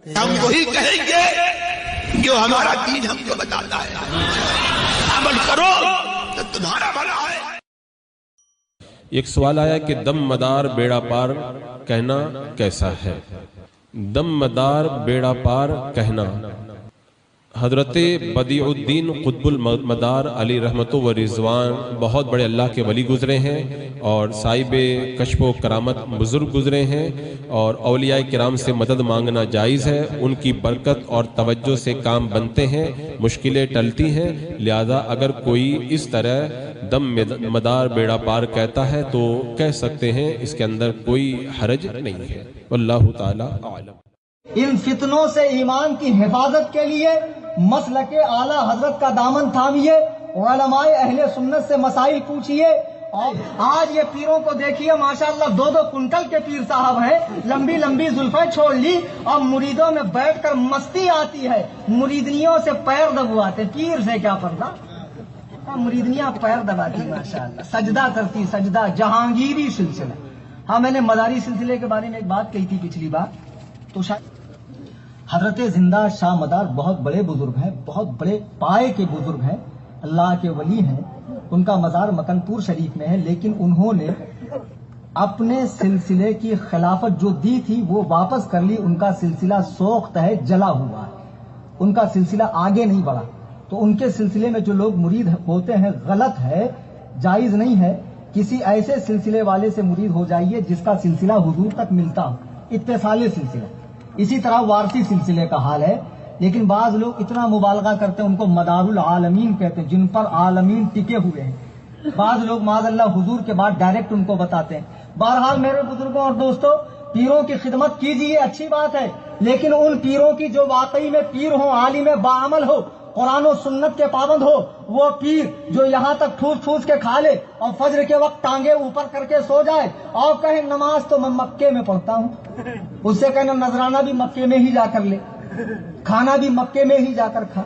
ہم وہی کہیں گے جو ہمارا دین ہم کو بتاتا ہے، عمل کرو تو تمہارا بھلا ہے۔ ایک سوال آیا کہ دم مدار بیڑا پار کہنا کیسا ہے؟ دم مدار بیڑا پار کہنا حضرت بدیع الدین قطب المدار علی رحمت و رضوان بہت بڑے اللہ کے ولی گزرے ہیں اور صاحب کشف و کرامت بزرگ گزرے ہیں، اور اولیاء کرام سے مدد مانگنا جائز ہے، ان کی برکت اور توجہ سے کام بنتے ہیں، مشکلیں ٹلتی ہیں، لہذا اگر کوئی اس طرح دم مدار بیڑا پار کہتا ہے تو کہہ سکتے ہیں، اس کے اندر کوئی حرج نہیں ہے، واللہ تعالی اعلم۔ ان فتنوں سے ایمان کی حفاظت کے لیے مسلک اعلیٰ حضرت کا دامن تھامیے، علماء اہل سنت سے مسائل پوچھیے۔ اور آج یہ پیروں کو دیکھیے، ماشاءاللہ 2-2 کنٹل کے پیر صاحب ہیں، لمبی لمبی زلفیں چھوڑ لی اور مریدوں میں بیٹھ کر مستی آتی ہے، مریدنیوں سے پیر دبواتے، پیر سے کیا پردہ، مریدنیاں پیر دباتی، ماشاءاللہ سجدہ کرتی، سجدہ جہانگیری سلسلہ۔ ہاں، میں نے مداری سلسلے کے بارے میں ایک بات کہی تھی پچھلی بار، تو شاید حضرت زندہ شاہ مدار بہت بڑے بزرگ ہیں، بہت بڑے پائے کے بزرگ ہیں، اللہ کے ولی ہیں، ان کا مزار مکن پور شریف میں ہے، لیکن انہوں نے اپنے سلسلے کی خلافت جو دی تھی وہ واپس کر لی، ان کا سلسلہ سوخت ہے، جلا ہوا ہے، ان کا سلسلہ آگے نہیں بڑھا۔ تو ان کے سلسلے میں جو لوگ مرید ہوتے ہیں غلط ہے، جائز نہیں ہے۔ کسی ایسے سلسلے والے سے مرید ہو جائیے جس کا سلسلہ حضور تک ملتا ہو، اتصال سلسلہ۔ اسی طرح وارثی سلسلے کا حال ہے، لیکن بعض لوگ اتنا مبالغہ کرتے ہیں، ان کو مدار العالمین کہتے ہیں، جن پر عالمین ٹکے ہوئے ہیں۔ بعض لوگ معاذ اللہ حضور کے بعد ڈائریکٹ ان کو بتاتے ہیں۔ بہرحال میرے بزرگوں اور دوستوں، پیروں کی خدمت کیجیے، اچھی بات ہے، لیکن ان پیروں کی جو واقعی میں پیر ہوں، عالم باعمل ہو، قرآن و سنت کے پابند ہو، وہ پیر جو یہاں تک ٹھوس ٹھوس کے کھا لے اور فجر کے وقت ٹانگے اوپر کر کے سو جائے اور کہے نماز تو میں مکے میں پڑھتا ہوں، اس سے کہنا نذرانہ بھی مکے میں ہی جا کر لے، کھانا بھی مکے میں ہی جا کر کھا۔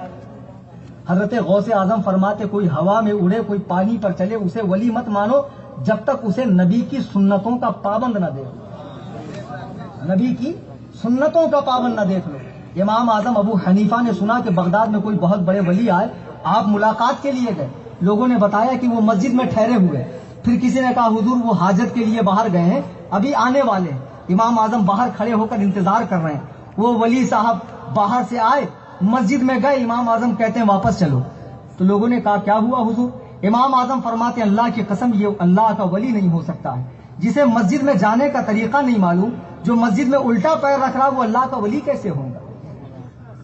حضرت غوث اعظم فرماتے کوئی ہوا میں اڑے، کوئی پانی پر چلے، اسے ولی مت مانو جب تک اسے نبی کی سنتوں کا پابند نہ دیکھ لو، نبی کی سنتوں کا پابند نہ دیکھ لو۔ امام اعظم ابو حنیفہ نے سنا کہ بغداد میں کوئی بہت بڑے ولی آئے، آپ ملاقات کے لیے گئے، لوگوں نے بتایا کہ وہ مسجد میں ٹھہرے ہوئے، پھر کسی نے کہا حضور وہ حاجت کے لیے باہر گئے ہیں، ابھی آنے والے ہیں۔ امام اعظم باہر کھڑے ہو کر انتظار کر رہے ہیں، وہ ولی صاحب باہر سے آئے، مسجد میں گئے، امام اعظم کہتے ہیں واپس چلو۔ تو لوگوں نے کہا کیا ہوا حضور؟ امام اعظم فرماتے ہیں اللہ کی قسم یہ اللہ کا ولی نہیں ہو سکتا ہے، جسے مسجد میں جانے کا طریقہ نہیں معلوم، جو مسجد میں الٹا پیر رکھ رہا وہ اللہ کا ولی کیسے ہوگا؟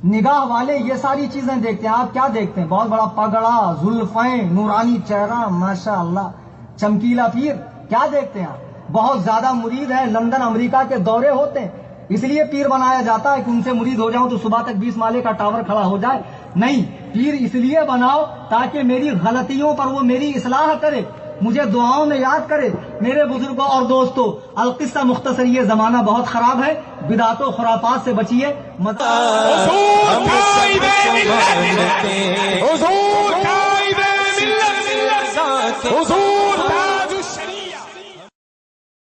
نگاہ والے یہ ساری چیزیں دیکھتے ہیں، آپ کیا دیکھتے ہیں؟ بہت بڑا پگڑا، زلفیں، نورانی چہرہ، ماشاءاللہ چمکیلا پیر، کیا دیکھتے ہیں آپ؟ بہت زیادہ مرید ہے، لندن امریکہ کے دورے ہوتے ہیں، اس لیے پیر بنایا جاتا ہے کہ ان سے مرید ہو جاؤں تو صبح تک 20 مالے کا ٹاور کھڑا ہو جائے، نہیں، پیر اس لیے بناؤ تاکہ میری غلطیوں پر وہ میری اصلاح کرے، مجھے دعاؤں میں یاد کرے۔ میرے بزرگوں اور دوستوں، القصہ مختصر، یہ زمانہ بہت خراب ہے، بدعت و خرافات سے بچیے۔ حضور